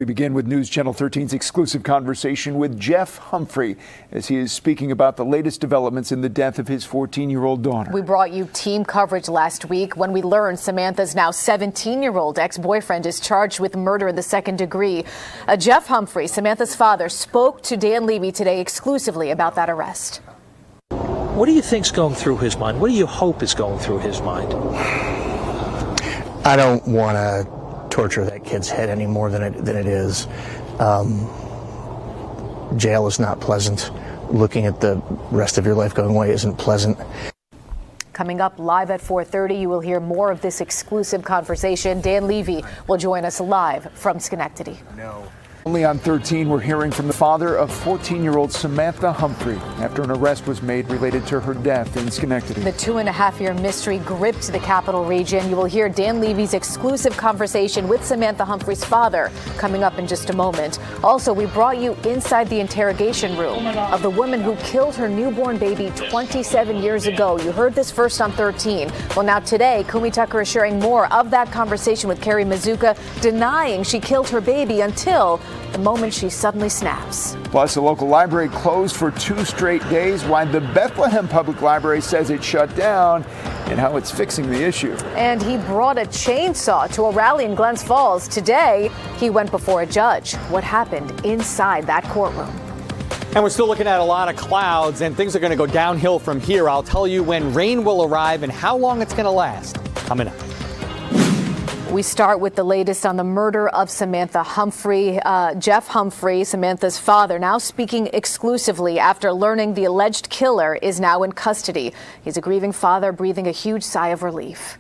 We begin with News Channel 13's exclusive conversation with Jeff Humphrey as he is speaking about the latest developments in the death of his 14-year-old daughter. We brought you team coverage last week when we learned Samantha's now 17-year-old ex-boyfriend is charged with murder in the second degree. Jeff Humphrey, Samantha's father, spoke to Dan Levy today exclusively about that arrest. What do you think's going through his mind? What do you hope is going through his mind? I don't want to torture that kid's head any more than it is. Jail is not pleasant. Looking at the rest of your life going away isn't pleasant. Coming up live at 4:30, you will hear more of this exclusive conversation. Dan Levy will join us live from Schenectady. Only on 13, we're hearing from the father of 14-year-old Samantha Humphrey after an arrest was made related to her death in Schenectady. The 2.5-year mystery gripped the capital region. You will hear Dan Levy's exclusive conversation with Samantha Humphrey's father coming up in just a moment. Also, we brought you inside the interrogation room of the woman who killed her newborn baby 27 years ago. You heard this first on 13. Well, now today, Kumi Tucker is sharing more of that conversation with Carrie Mazuka, denying she killed her baby until the moment she suddenly snaps. Plus, the local library closed for 2 straight days, while the Bethlehem Public Library says it shut down, and how it's fixing the issue. And he brought a chainsaw to a rally in Glens Falls. Today, he went before a judge. What happened inside that courtroom? And we're still looking at a lot of clouds, and things are going to go downhill from here. I'll tell you when rain will arrive and how long it's going to last. Coming up. We start with the latest on the murder of Samantha Humphrey. Jeff Humphrey, Samantha's father, now speaking exclusively after learning the alleged killer is now in custody. He's a grieving father breathing a huge sigh of relief.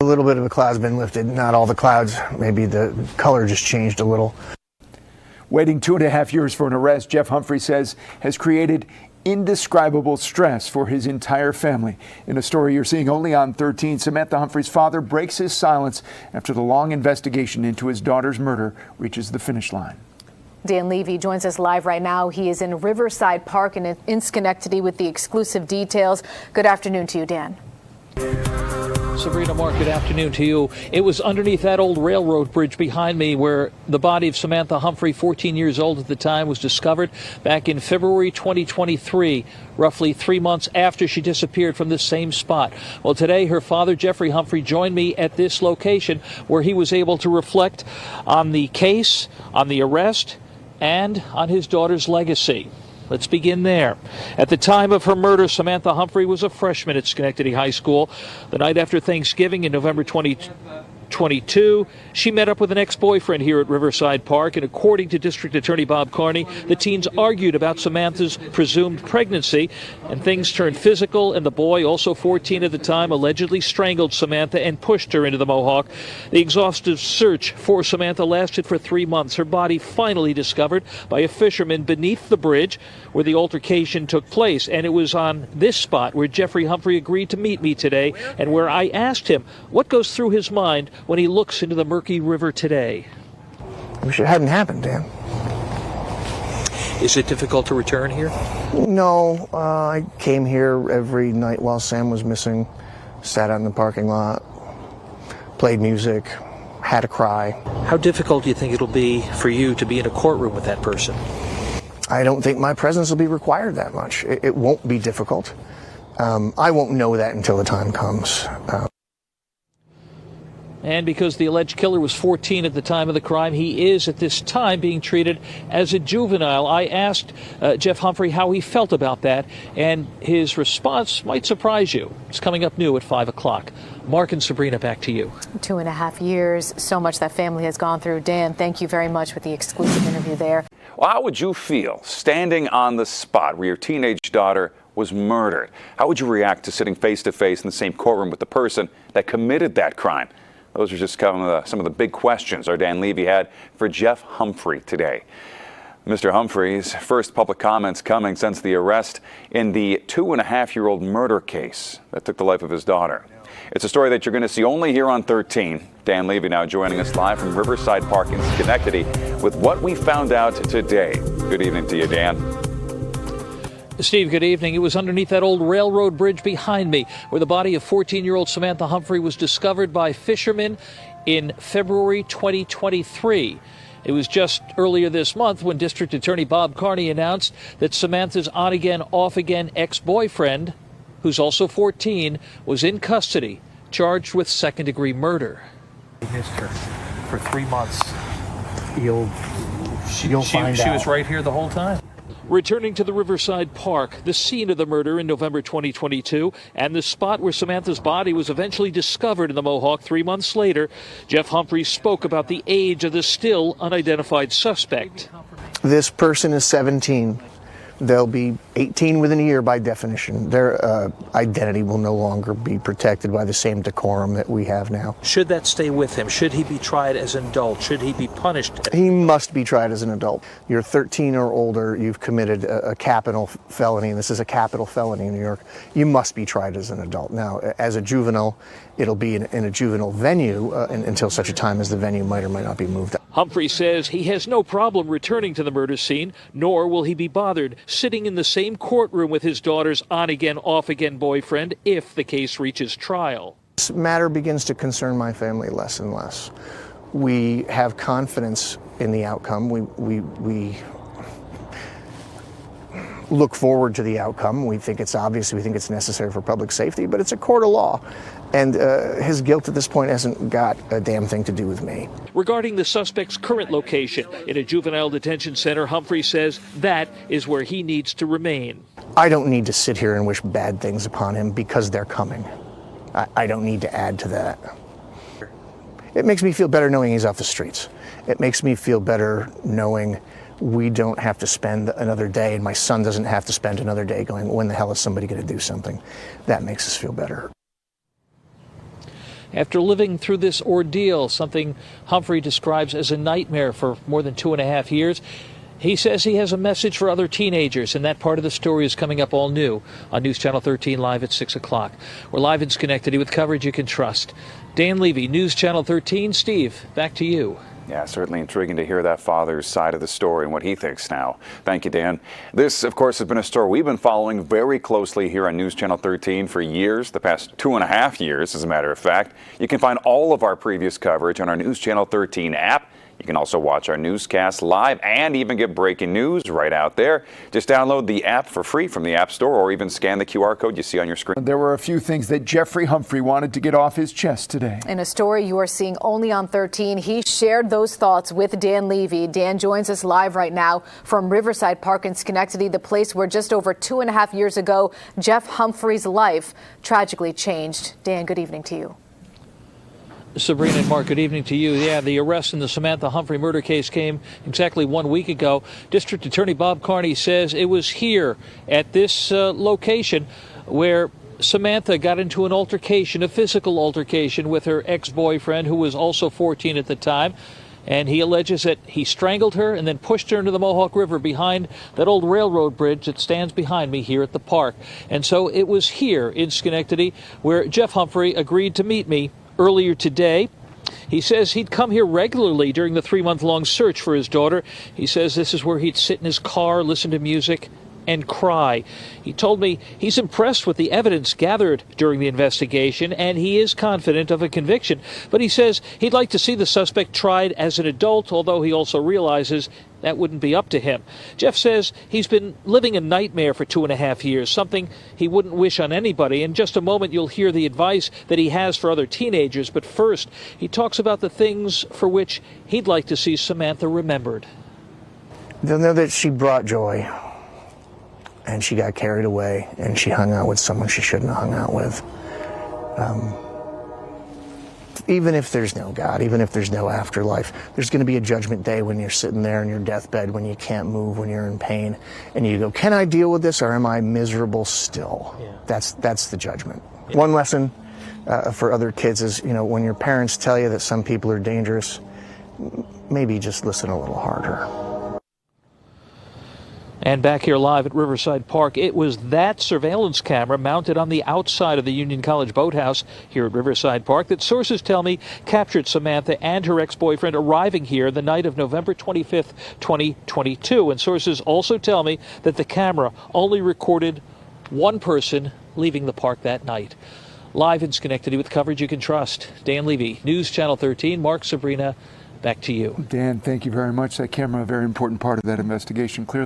A little bit of a cloud's been lifted. Not all the clouds. Maybe the color just changed a little. Waiting 2.5 years for an arrest, Jeff Humphrey says has created indescribable stress for his entire family. In a story you're seeing only on 13, Samantha Humphrey's father breaks his silence after the long investigation into his daughter's murder reaches the finish line. Dan Levy joins us live right now. He is in Riverside Park in Schenectady with the exclusive details. Good afternoon to you, Dan. Sabrina, Mark, good afternoon to you. It was underneath that old railroad bridge behind me where the body of Samantha Humphrey, 14 years old at the time, was discovered back in February 2023, roughly 3 months after she disappeared from this same spot. Well, today her father, Jeffrey Humphrey, joined me at this location where he was able to reflect on the case, on the arrest, and on his daughter's legacy. Let's begin there. At the time of her murder, Samantha Humphrey was a freshman at Schenectady High School. The night after Thanksgiving in November 2022, she met up with an ex-boyfriend here at Riverside Park, and according to District Attorney Bob Carney, the teens argued about Samantha's presumed pregnancy, and things turned physical, and the boy, also 14 at the time, allegedly strangled Samantha and pushed her into the Mohawk. The exhaustive search for Samantha lasted for 3 months. Her body finally discovered by a fisherman beneath the bridge where the altercation took place, and it was on this spot where Jeffrey Humphrey agreed to meet me today, and where I asked him what goes through his mind when he looks into the murky river today. I wish it hadn't happened, Dan. Is it difficult to return here? No, I came here every night while Sam was missing, sat out in the parking lot, played music, had a cry. How difficult do you think it'll be for you to be in a courtroom with that person? I don't think my presence will be required that much. It won't be difficult. I won't know that until the time comes. And because the alleged killer was 14 at the time of the crime, he is at this time being treated as a juvenile. I asked Jeff Humphrey how he felt about that, and his response might surprise you. It's coming up new at 5 o'clock. Mark and Sabrina, back to you. 2.5 years, so much that family has gone through. Dan, thank you very much for the exclusive interview there. Well, how would you feel standing on the spot where your teenage daughter was murdered? How would you react to sitting face to face in the same courtroom with the person that committed that crime? Those are just some of the big questions our Dan Levy had for Jeff Humphrey today. Mr. Humphrey's first public comments coming since the arrest in the 2.5-year-old murder case that took the life of his daughter. It's a story that you're going to see only here on 13. Dan Levy now joining us live from Riverside Park in Schenectady with what we found out today. Good evening to you, Dan. Steve, good evening. It was underneath that old railroad bridge behind me where the body of 14-year-old Samantha Humphrey was discovered by fishermen in February 2023. It was just earlier this month when District Attorney Bob Carney announced that Samantha's on-again, off-again ex-boyfriend, who's also 14, was in custody, charged with second-degree murder. He missed her for 3 months. You'll find out. She was right here the whole time. Returning to the Riverside Park, the scene of the murder in November 2022, and the spot where Samantha's body was eventually discovered in the Mohawk 3 months later, Jeff Humphrey spoke about the age of the still unidentified suspect. This person is 17. They'll be 18 within a year by definition. Their identity will no longer be protected by the same decorum that we have now. Should that stay with him? Should he be tried as an adult? Should he be punished? He must be tried as an adult. You're 13 or older, you've committed a capital felony, and this is a capital felony in New York. You must be tried as an adult. Now, as a juvenile, it'll be in a juvenile venue until such a time as the venue might or might not be moved. Humphrey says he has no problem returning to the murder scene, nor will he be bothered sitting in the same courtroom with his daughter's on-again, off-again boyfriend if the case reaches trial. This matter begins to concern my family less and less. We have confidence in the outcome. We look forward to the outcome. We think it's obvious, we think it's necessary for public safety, but it's a court of law. And his guilt at this point hasn't got a damn thing to do with me. Regarding the suspect's current location in a juvenile detention center, Humphrey says that is where he needs to remain. I don't need to sit here and wish bad things upon him because they're coming. I don't need to add to that. It makes me feel better knowing he's off the streets. It makes me feel better knowing we don't have to spend another day, and my son doesn't have to spend another day going, when the hell is somebody going to do something? That makes us feel better. After living through this ordeal, something Humphrey describes as a nightmare for more than 2.5 years, he says he has a message for other teenagers, and that part of the story is coming up all new on News Channel 13 live at 6 o'clock. We're live in Schenectady with coverage you can trust. Dan Levy, News Channel 13. Steve, back to you. Yeah, certainly intriguing to hear that father's side of the story and what he thinks now. Thank you, Dan. This, of course, has been a story we've been following very closely here on News Channel 13 for years, the past 2.5 years, as a matter of fact. You can find all of our previous coverage on our News Channel 13 app. You can also watch our newscast live and even get breaking news right out there. Just download the app for free from the App Store or even scan the QR code you see on your screen. There were a few things that Jeffrey Humphrey wanted to get off his chest today. In a story you are seeing only on 13, he shared those thoughts with Dan Levy. Dan joins us live right now from Riverside Park in Schenectady, the place where just over 2.5 years ago, Jeff Humphrey's life tragically changed. Dan, good evening to you. Sabrina and Mark, good evening to you. Yeah, the arrest in the Samantha Humphrey murder case came exactly 1 week ago. District Attorney Bob Carney says it was here at this location where Samantha got into an altercation, a physical altercation with her ex-boyfriend, who was also 14 at the time. And he alleges that he strangled her and then pushed her into the Mohawk River behind that old railroad bridge that stands behind me here at the park. And so it was here in Schenectady where Jeff Humphrey agreed to meet me earlier today. He says he'd come here regularly during the 3-month-long search for his daughter. He says this is where he'd sit in his car, listen to music, and cry. He told me he's impressed with the evidence gathered during the investigation, and he is confident of a conviction. But he says he'd like to see the suspect tried as an adult, although he also realizes that wouldn't be up to him. Jeff says he's been living a nightmare for 2.5 years, something he wouldn't wish on anybody. In just a moment, you'll hear the advice that he has for other teenagers. But first, he talks about the things for which he'd like to see Samantha remembered. They'll know that she brought joy, and she got carried away, and she hung out with someone she shouldn't have hung out with. Even if there's no God, even if there's no afterlife, there's going to be a judgment day when you're sitting there in your deathbed, when you can't move, when you're in pain, and you go, can I deal with this, or am I miserable still? Yeah. That's the judgment. Yeah. One lesson for other kids is, when your parents tell you that some people are dangerous, maybe just listen a little harder. And back here live at Riverside Park, it was that surveillance camera mounted on the outside of the Union College boathouse here at Riverside Park that sources tell me captured Samantha and her ex-boyfriend arriving here the night of November 25th, 2022. And sources also tell me that the camera only recorded one person leaving the park that night. Live in Schenectady with coverage you can trust. Dan Levy, News Channel 13. Mark, Sabrina, Back to you. Dan, thank you very much. That camera, a very important part of that investigation, clearly.